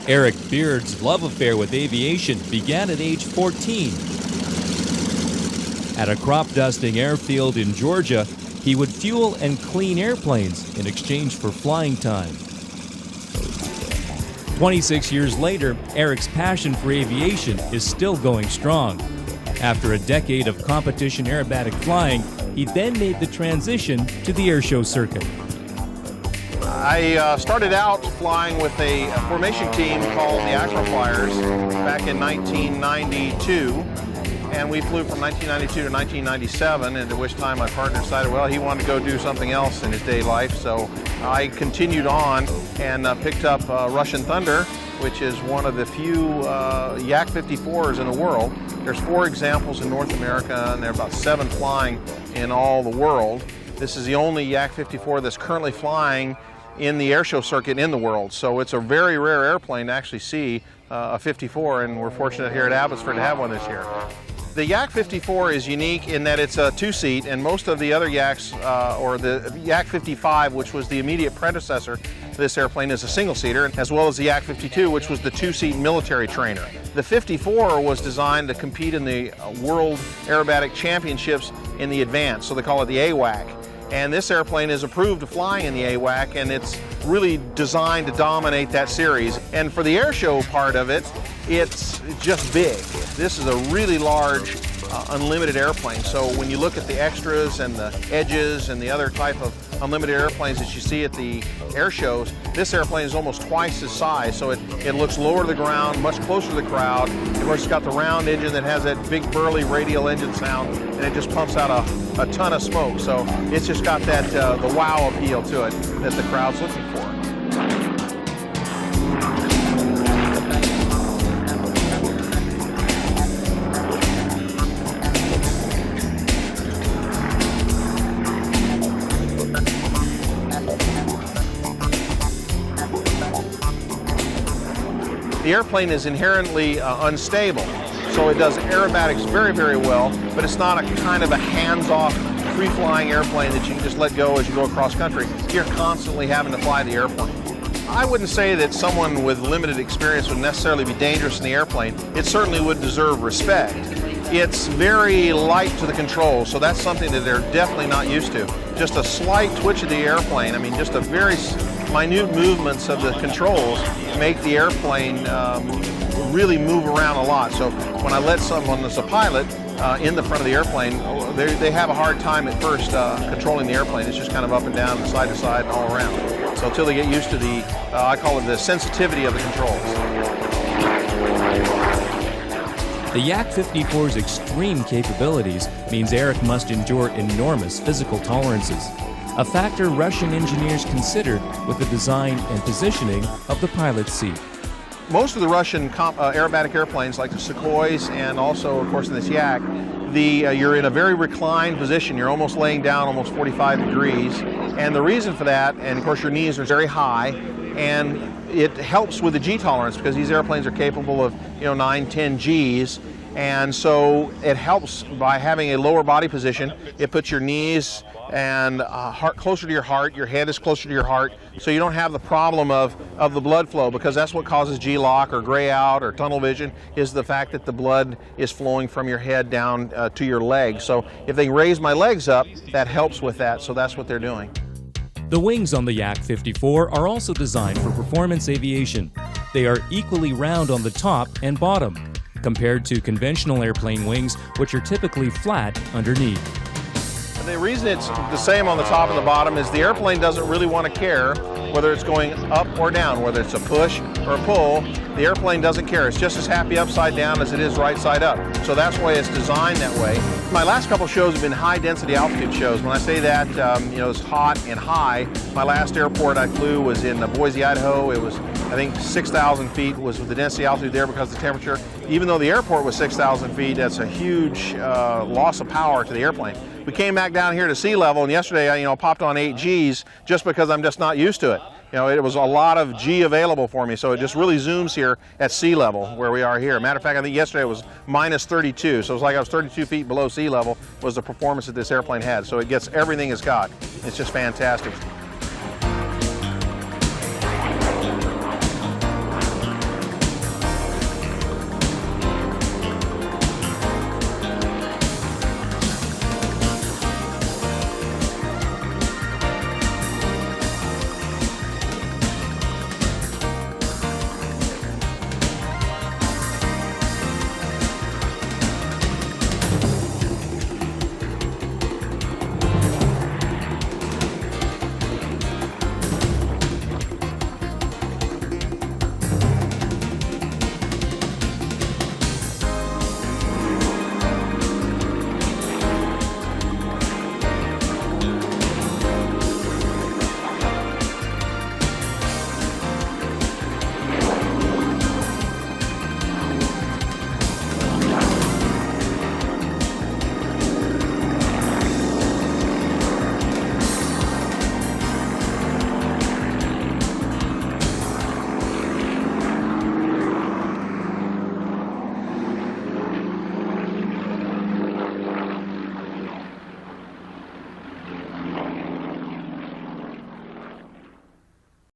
Eric Beard's love affair with aviation began at age 14. At a crop dusting airfield in Georgia, he would fuel and clean airplanes in exchange for flying time. 26 years later, Eric's passion for aviation is still going strong. After a decade of competition aerobatic flying, he then made the transition to the airshow circuit. I started out flying with a formation team called the Airshow Flyers back in 1992. And we flew from 1992 to 1997, and at which time my partner decided, well, he wanted to go do something else in his day life. So I continued on and picked up Russian Thunder, which is one of the few Yak 54s in the world. There's 4 examples in North America, and there are about 7 flying in all the world. This is the only Yak 54 that's currently flying in the airshow circuit in the world. So it's a very rare airplane to actually see a 54, and we're fortunate here at Abbotsford to have one this year. The Yak 54 is unique in that it's a 2-seat, and most of the other Yaks, or the Yak 55, which was the immediate predecessor to this airplane, is a single-seater, as well as the Yak 52, which was the 2-seat military trainer. The 54 was designed to compete in the World Aerobatic Championships in the advanced, so they call it the AWAC. And this airplane is approved to fly in the AWAC, and it's really designed to dominate that series. And for the airshow part of it, it's just big. This is a really large, unlimited airplane. So when you look at the extras and the edges and the other type of unlimited airplanes that you see at the air shows, this airplane is almost twice its size. So it looks lower to the ground, much closer to the crowd. Of course, it's got the round engine that has that big burly radial engine sound, and it just pumps out a ton of smoke. So it's just got that the wow appeal to it that the crowd's looking for. The airplane is inherently unstable, so it does aerobatics very, very well, but it's not a kind of a hands-off, free-flying airplane that you can just let go as you go across country. You're constantly having to fly the airplane. I wouldn't say that someone with limited experience would necessarily be dangerous in the airplane. It certainly would deserve respect. It's very light to the controls, so that's something that they're definitely not used to. Just a slight twitch of the airplane, I mean, just a very minute movements of the controls make the airplane really move around a lot. So when I let someone that's a pilot in the front of the airplane, they have a hard time at first controlling the airplane. It's just kind of up and down, side to side, and all around. So until they get used to the, I call it the sensitivity of the controls. The Yak 54's extreme capabilities means Eric must endure enormous physical tolerances, a factor Russian engineers considered with the design and positioning of the pilot's seat. Most of the Russian aerobatic airplanes, like the Sukhois and also, of course, in this Yak, you're in a very reclined position. You're almost laying down almost 45 degrees. And the reason for that, and of course your knees are very high, and it helps with the G tolerance because these airplanes are capable of 9, 10 Gs. And so it helps by having a lower body position. It puts your knees and heart closer to your head is closer to your heart, so you don't have the problem of the blood flow, because that's what causes G-lock or gray out or tunnel vision, is the fact that the blood is flowing from your head down to your legs. So if they raise my legs up, that helps with that, so that's what they're doing. The wings on the Yak 54 are also designed for performance aviation. They are equally round on the top and bottom, compared to conventional airplane wings, which are typically flat underneath. And the reason it's the same on the top and the bottom is the airplane doesn't really want to care whether it's going up or down, whether it's a push or a pull. The airplane doesn't care. It's just as happy upside down as it is right side up. So that's why it's designed that way. My last couple shows have been high density altitude shows. When I say that, it's hot and high. My last airport I flew was in Boise, Idaho. It was, I think, 6,000 feet was the density altitude there because of the temperature. Even though the airport was 6,000 feet, that's a huge loss of power to the airplane. We came back down here to sea level, and yesterday I popped on 8 Gs just because I'm just not used to it. It was a lot of G available for me, so it just really zooms here at sea level where we are here. Matter of fact, I think yesterday it was minus 32, so it was like I was 32 feet below sea level was the performance that this airplane had. So it gets everything it's got. It's just fantastic.